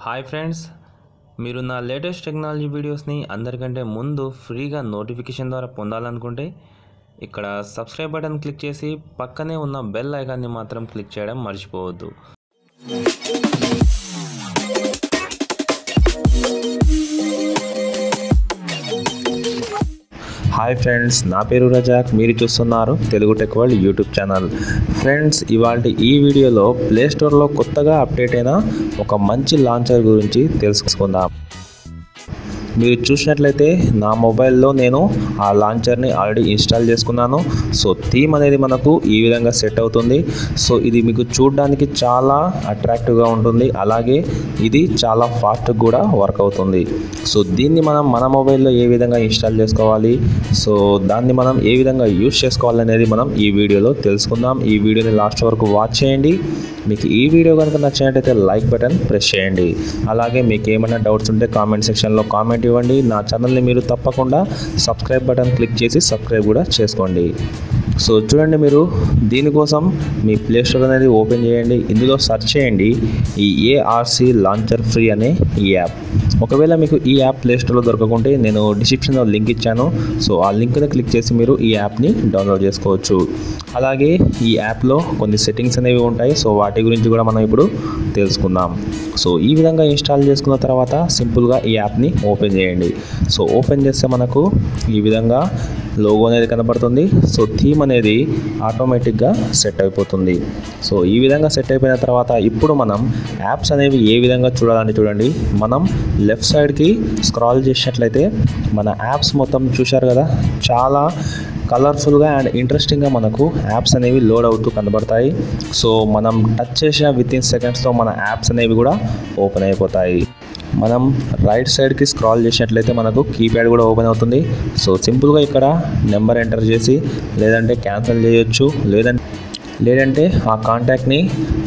Hi friends, మీరు నా latest technology వీడియోస్ని అందరికంటే ముందు ఫ్రీగా నోటిఫికేషన్ ద్వారా పొందాలనుకుంటే ఇక్కడ సబ్స్క్రైబ్ బటన్ క్లిక్ చేసి పక్కనే ఉన్న బెల్ ఐకాన్ని మాత్రం క్లిక్ చేయడం మర్చిపోవద్దు. హాయ్ ఫ్రెండ్స్, నా పేరు రజాక్. మీరు చూస్తున్నారు Telugu tech world YouTube channel. Friends, ఇవాళ ఈ వీడియోలో ప్లే స్టోర్లో కొత్తగా అప్డేట్ అయిన ఒక మంచి లాంచర్ గురించి తెలుసుకుందాం. మీరు చూసినట్లయితే నా మొబైల్లో నేను ఆ లాంచర్ని ఆల్రెడీ ఇన్స్టాల్ చేసుకున్నాను. సో థీమ్ అనేది మనకు ఈ విధంగా సెట్ అవుతుంది. సో ఇది మీకు చూడడానికి చాలా అట్రాక్టివ్గా ఉంటుంది, అలాగే ఇది చాలా ఫాస్ట్గా కూడా వర్క్ అవుతుంది. సో దీన్ని మనం మన మొబైల్లో ఏ విధంగా ఇన్స్టాల్ చేసుకోవాలి, సో దాన్ని మనం ఏ విధంగా యూజ్ చేసుకోవాలనేది మనం ఈ వీడియోలో తెలుసుకుందాం. ఈ వీడియోని లాస్ట్ వరకు వాచ్ చేయండి. మీకు ఈ వీడియో కనుక నచ్చినట్లయితే లైక్ బటన్ ప్రెస్ చేయండి. అలాగే మీకు ఏమైనా డౌట్స్ ఉంటే కామెంట్ సెక్షన్లో కామెంట్ ఇవ్వండి. నా ఛానల్ని మీరు తప్పకుండా సబ్స్క్రైబ్ బటన్ క్లిక్ చేసి సబ్స్క్రైబ్ కూడా చేసుకోండి. సో చూడండి, మీరు దీనికోసం మీ ప్లే స్టోర్ అనేది ఓపెన్ చేయండి. ఇందులో సెర్చ్ చేయండి ఈ ఏఆర్సి లాంచర్ ఫ్రీ అనే ఈ యాప్. ఒకవేళ మీకు ఈ యాప్ ప్లే స్టోర్లో దొరకకుంటే నేను డిస్క్రిప్షన్లో లింక్ ఇచ్చాను. సో ఆ లింక్ని క్లిక్ చేసి మీరు ఈ యాప్ని డౌన్లోడ్ చేసుకోవచ్చు. అలాగే ఈ యాప్లో కొన్ని సెట్టింగ్స్ అనేవి ఉంటాయి. సో వాటి గురించి కూడా మనం ఇప్పుడు తెలుసుకుందాం. సో ఈ విధంగా ఇన్స్టాల్ చేసుకున్న తర్వాత సింపుల్గా ఈ యాప్ని ఓపెన్ చేయండి. సో ఓపెన్ చేస్తే మనకు ఈ విధంగా లోగో అనేది కనబడుతుంది. సో థీమ్ అనేది ఆటోమేటిక్గా సెట్ అయిపోతుంది. సో ఈ విధంగా సెట్ అయిపోయిన తర్వాత ఇప్పుడు మనం యాప్స్ అనేవి ఏ విధంగా చూడాలని చూడండి. మనం లెఫ్ట్ సైడ్కి స్క్రాల్ చేసినట్లయితే మన యాప్స్ మొత్తం చూశారు కదా, చాలా కలర్ఫుల్గా అండ్ ఇంట్రెస్టింగ్గా మనకు యాప్స్ అనేవి లోడ్ అవుతూ కనబడతాయి. సో మనం టచ్ చేసిన వితిన్ సెకండ్స్లో మన యాప్స్ అనేవి కూడా ఓపెన్ అయిపోతాయి. మనం రైట్ సైడ్కి స్క్రాల్ చేసినట్లయితే మనకు కీప్యాడ్ కూడా ఓపెన్ అవుతుంది. సో సింపుల్గా ఇక్కడ నెంబర్ ఎంటర్ చేసి లేదంటే క్యాన్సిల్ చేయొచ్చు, లేదంటే ఆ కాంటాక్ట్ని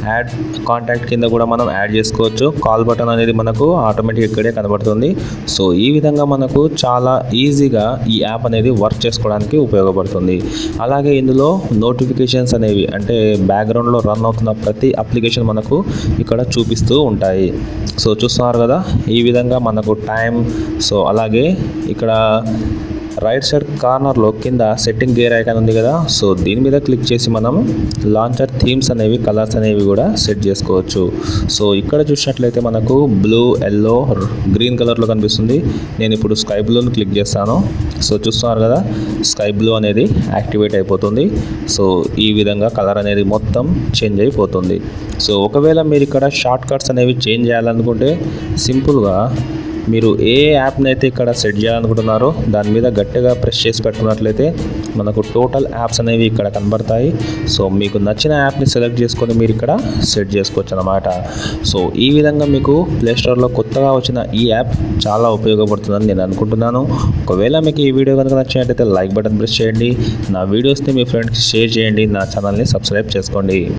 యాడ్ కాంటాక్ట్ కింద కూడా మనం యాడ్ చేసుకోవచ్చు. కాల్ బటన్ అనేది మనకు ఆటోమేటిక్ ఇక్కడే కనబడుతుంది. సో ఈ విధంగా మనకు చాలా ఈజీగా ఈ యాప్ అనేది వర్క్ చేసుకోవడానికి ఉపయోగపడుతుంది. అలాగే ఇందులో నోటిఫికేషన్స్ అనేవి, అంటే బ్యాక్గ్రౌండ్లో రన్ అవుతున్న ప్రతి అప్లికేషన్ మనకు ఇక్కడ చూపిస్తూ ఉంటాయి. సో చూస్తున్నారు కదా, ఈ విధంగా మనకు టైం, సో అలాగే ఇక్కడ రైట్ సైడ్ కార్నర్లో కింద సెట్టింగ్ గేర్ ఐకాన్ ఉంది కదా, సో దీని మీద క్లిక్ చేసి మనం లాంచర్ థీమ్స్ అనేవి, కలర్స్ అనేవి కూడా సెట్ చేసుకోవచ్చు. సో ఇక్కడ చూసినట్లయితే మనకు బ్లూ, ఎల్లో, గ్రీన్ కలర్లో కనిపిస్తుంది. నేను ఇప్పుడు స్కై బ్లూని క్లిక్ చేస్తాను. సో చూస్తున్నారు కదా, స్కై బ్లూ అనేది యాక్టివేట్ అయిపోతుంది. సో ఈ విధంగా కలర్ అనేది మొత్తం చేంజ్ అయిపోతుంది. సో ఒకవేళ మీరు ఇక్కడ షార్ట్ కట్స్ అనేవి చేంజ్ చేయాలనుకుంటే సింపుల్గా మీరు ఏ యాప్ని అయితే ఇక్కడ సెట్ చేయాలనుకుంటున్నారో దాని మీద గట్టిగా ప్రెస్ చేసి పెట్టుకున్నట్లయితే మనకు టోటల్ యాప్స్ అనేవి ఇక్కడ కనబడతాయి. సో మీకు నచ్చిన యాప్ని సెలెక్ట్ చేసుకొని మీరు ఇక్కడ సెట్ చేసుకోవచ్చు అన్నమాట. సో ఈ విధంగా మీకు ప్లే స్టోర్లో కొత్తగా వచ్చిన ఈ యాప్ చాలా ఉపయోగపడుతుందని నేను అనుకుంటున్నాను. ఒకవేళ మీకు ఈ వీడియో కనుక నచ్చినట్లయితే లైక్ బటన్ ప్రెస్ చేయండి. నా వీడియోస్ని మీ ఫ్రెండ్స్కి షేర్ చేయండి. నా ఛానల్ని సబ్స్క్రైబ్ చేసుకోండి.